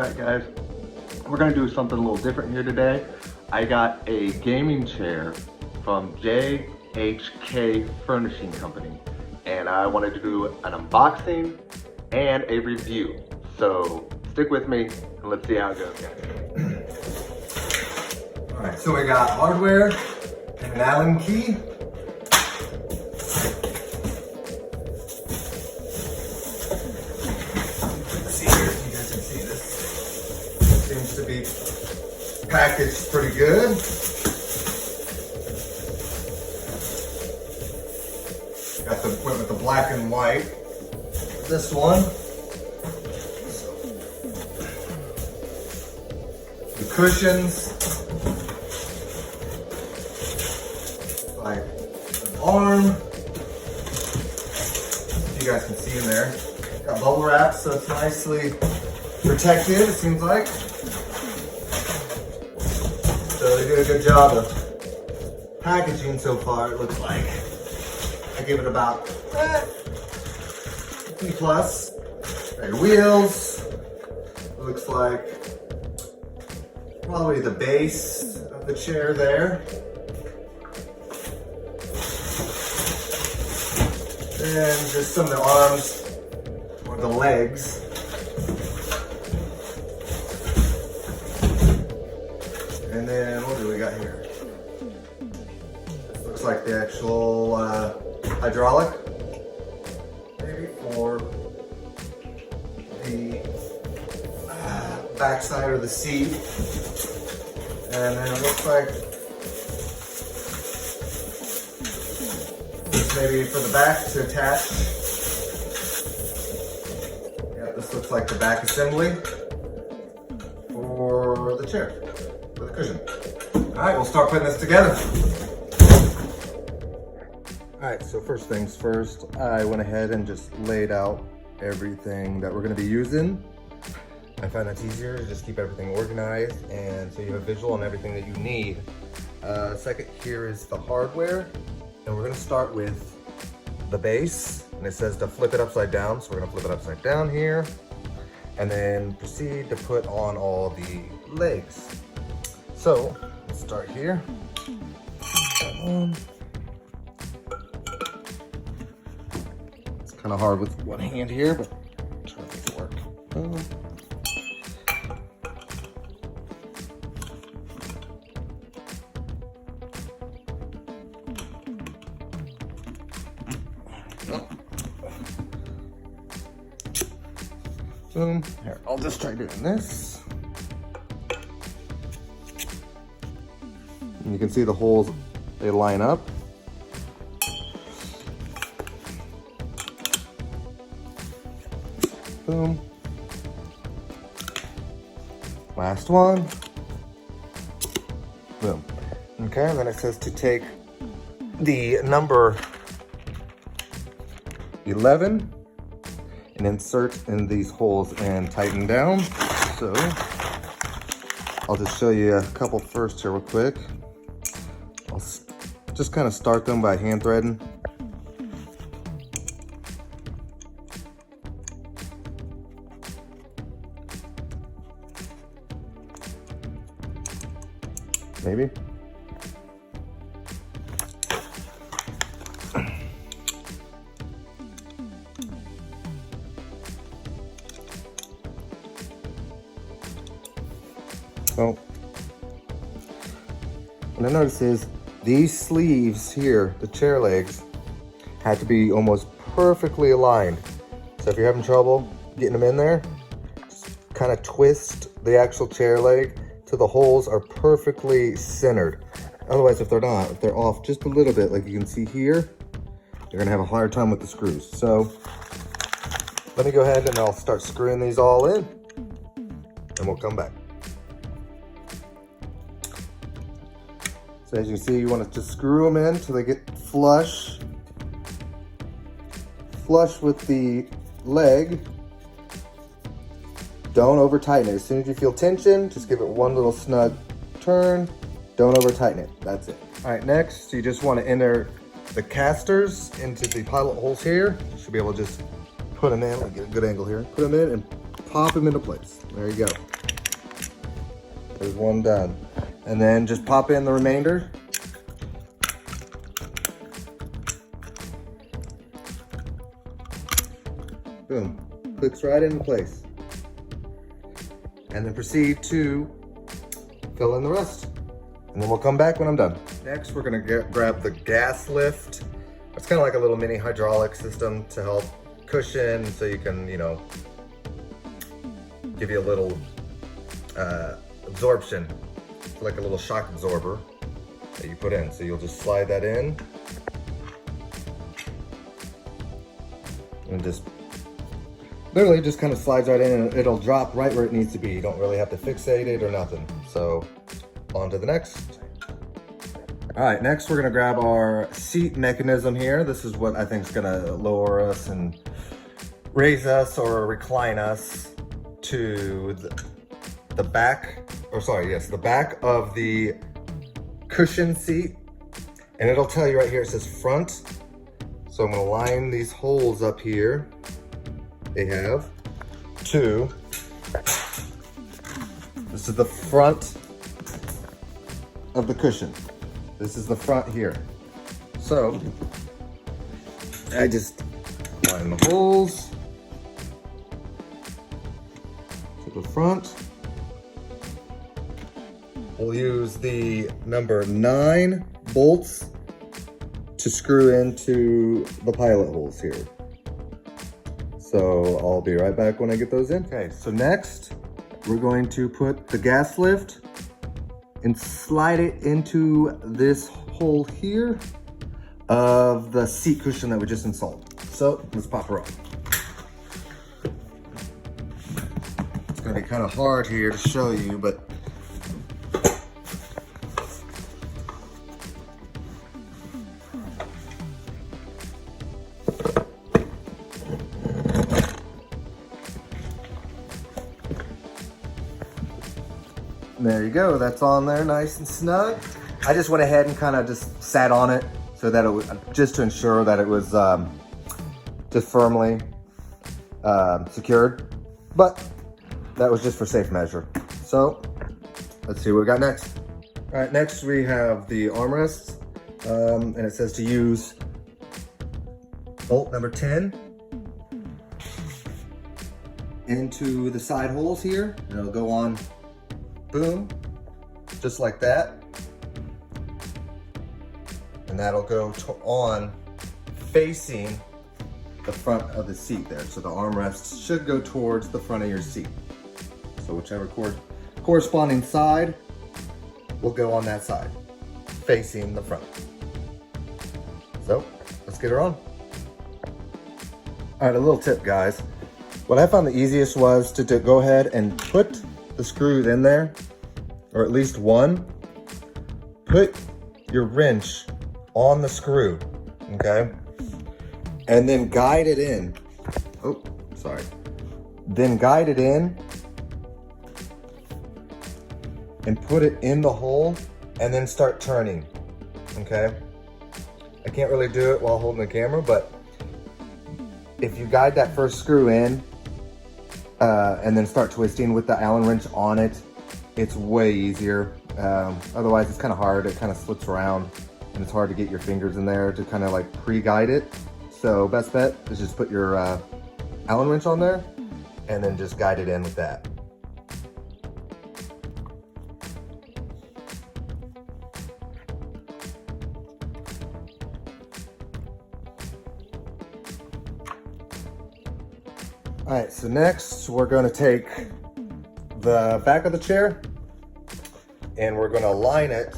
Alright guys, we're going to do something a little different here today. I got a gaming chair from JHK Furnishing Company and I wanted to do an unboxing and a review. So stick with me and let's see how it goes, guys. Alright, so we got hardware and an Allen key. Seems to be packaged pretty good. Got the went with the black and white. This one. The cushions. Like an arm. You guys can see in there. Got bubble wrap, so it's nicely protected, it seems like. So they did a good job of packaging so far, it looks like. I give it about B+. Got your wheels. It looks like probably the base of the chair there. And just some of the arms or the legs. And then what do we got here? This looks like the actual hydraulic, maybe, for the back side of the seat. And then it looks like this maybe for the back to attach. Yeah, this looks like the back assembly for the chair. For the cushion. Alright, we'll start putting this together. Alright, so first things first, I went ahead and just laid out everything that we're going to be using. I find that's easier to just keep everything organized and so you have a visual on everything that you need. Second here is the hardware, and we're going to start with the base, and it says to flip it upside down, so we're going to flip it upside down here and then proceed to put on all the legs. So, let's start here. It's kind of hard with one hand here, but try to make it work. Boom. Here, I'll just try doing this. And you can see the holes, they line up. Boom. Last one. Boom. Okay, and then it says to take the number 11 and insert in these holes and tighten down. So I'll just show you a couple first here real quick. I'll just kind of start them by hand threading. Maybe. Oh, what I noticed is these sleeves here, the chair legs, had to be almost perfectly aligned. So if you're having trouble getting them in there, just kind of twist the actual chair leg till the holes are perfectly centered. Otherwise, if they're not, if they're off just a little bit, like you can see here, you're gonna have a hard time with the screws. So let me go ahead and I'll start screwing these all in and we'll come back. So as you can see, you want to just screw them in till they get flush with the leg. Don't over tighten it. As soon as you feel tension, just give it one little snug turn. Don't over tighten it. That's it. All right, next, you just want to enter the casters into the pilot holes here. You should be able to just put them in. Let me get a good angle here. Put them in and pop them into place. There you go. There's one done. And then just pop in the remainder. Boom, clicks right into place. And then proceed to fill in the rest. And then we'll come back when I'm done. Next, we're gonna grab the gas lift. It's kind of like a little mini hydraulic system to help cushion, so you can, you know, give you a little absorption. It's like a little shock absorber that you put in. So you'll just slide that in. And just literally just kind of slides right in, and it'll drop right where it needs to be. You don't really have to fixate it or nothing. So on to the next. All right, next we're gonna grab our seat mechanism here. This is what I think is gonna lower us and raise us or recline us to the back, or sorry, yes, the back of the cushion seat. And it'll tell you right here, it says front. So I'm gonna line these holes up here. They have two. This is the front of the cushion. This is the front here. So I just line the holes to the front. We'll use the number 9 bolts to screw into the pilot holes here. So I'll be right back when I get those in. Okay, so next we're going to put the gas lift and slide it into this hole here of the seat cushion that we just installed. So let's pop her up. It's gonna be kind of hard here to show you, but there you go, that's on there nice and snug. I just went ahead and kind of just sat on it so that it was, just to ensure that it was just firmly secured, but that was just for safe measure. So let's see what we got next. All right, next we have the armrests, and it says to use bolt number 10 into the side holes here, and it'll go on. Boom, just like that. And that'll go on facing the front of the seat there. So the armrests should go towards the front of your seat. So whichever corresponding side will go on that side, facing the front. So let's get her on. All right, a little tip, guys. What I found the easiest was to go ahead and put the screws in there, or at least one. Put your wrench on the screw, okay? And then guide it in. Oh, sorry. Then guide it in and put it in the hole and then start turning, okay? I can't really do it while holding the camera, but if you guide that first screw in, and then start twisting with the Allen wrench on it, it's way easier. Otherwise it's kind of hard, it kind of slips around and it's hard to get your fingers in there to kind of like pre-guide it. So best bet is just put your Allen wrench on there and then just guide it in with that. All right, so next we're going to take the back of the chair and we're going to align it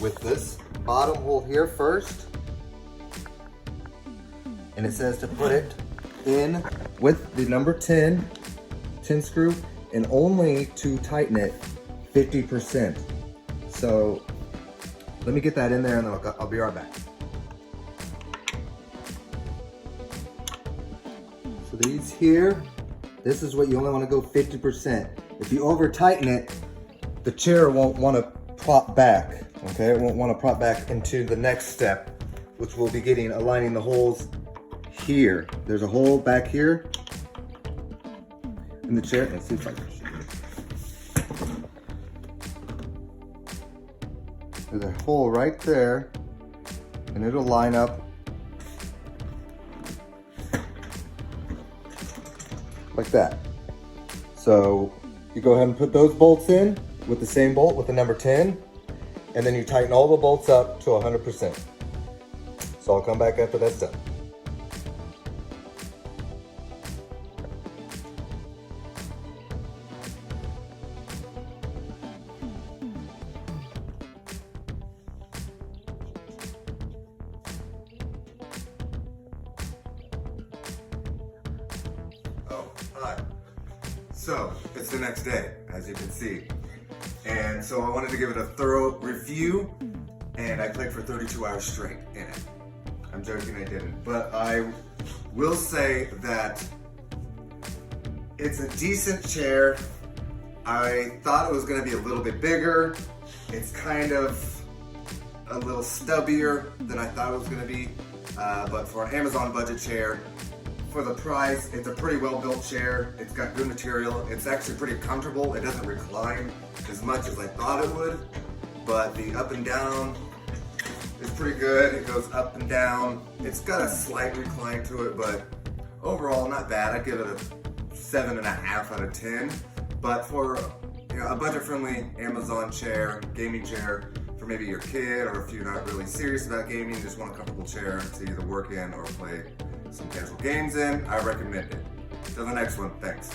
with this bottom hole here first. And it says to put it in with the number 10 screw, and only to tighten it 50%. So let me get that in there and then I'll be right back. So these here, this is what you only want to go 50%. If you over tighten it, the chair won't want to prop back, okay? It won't want to prop back into the next step, which we'll be aligning the holes here. There's a hole back here in the chair. Let's see if I can show you. There's a hole right there, and it'll line up like that. So you go ahead and put those bolts in with the same bolt with the number 10, and then you tighten all the bolts up to 100%. So I'll come back after that's done. Oh, hi. So, it's the next day, as you can see. And so I wanted to give it a thorough review, and I played for 32 hours straight in it. I'm joking, I didn't. But I will say that it's a decent chair. I thought it was gonna be a little bit bigger. It's kind of a little stubbier than I thought it was gonna be. But for an Amazon budget chair, for the price, it's a pretty well-built chair. It's got good material. It's actually pretty comfortable. It doesn't recline as much as I thought it would, but the up and down is pretty good. It goes up and down. It's got a slight recline to it, but overall not bad. I'd give it a 7.5 out of 10. But for a budget-friendly Amazon chair, gaming chair, for maybe your kid, or if you're not really serious about gaming, just want a comfortable chair to either work in or play some casual games in, I recommend it. Till the next one, thanks.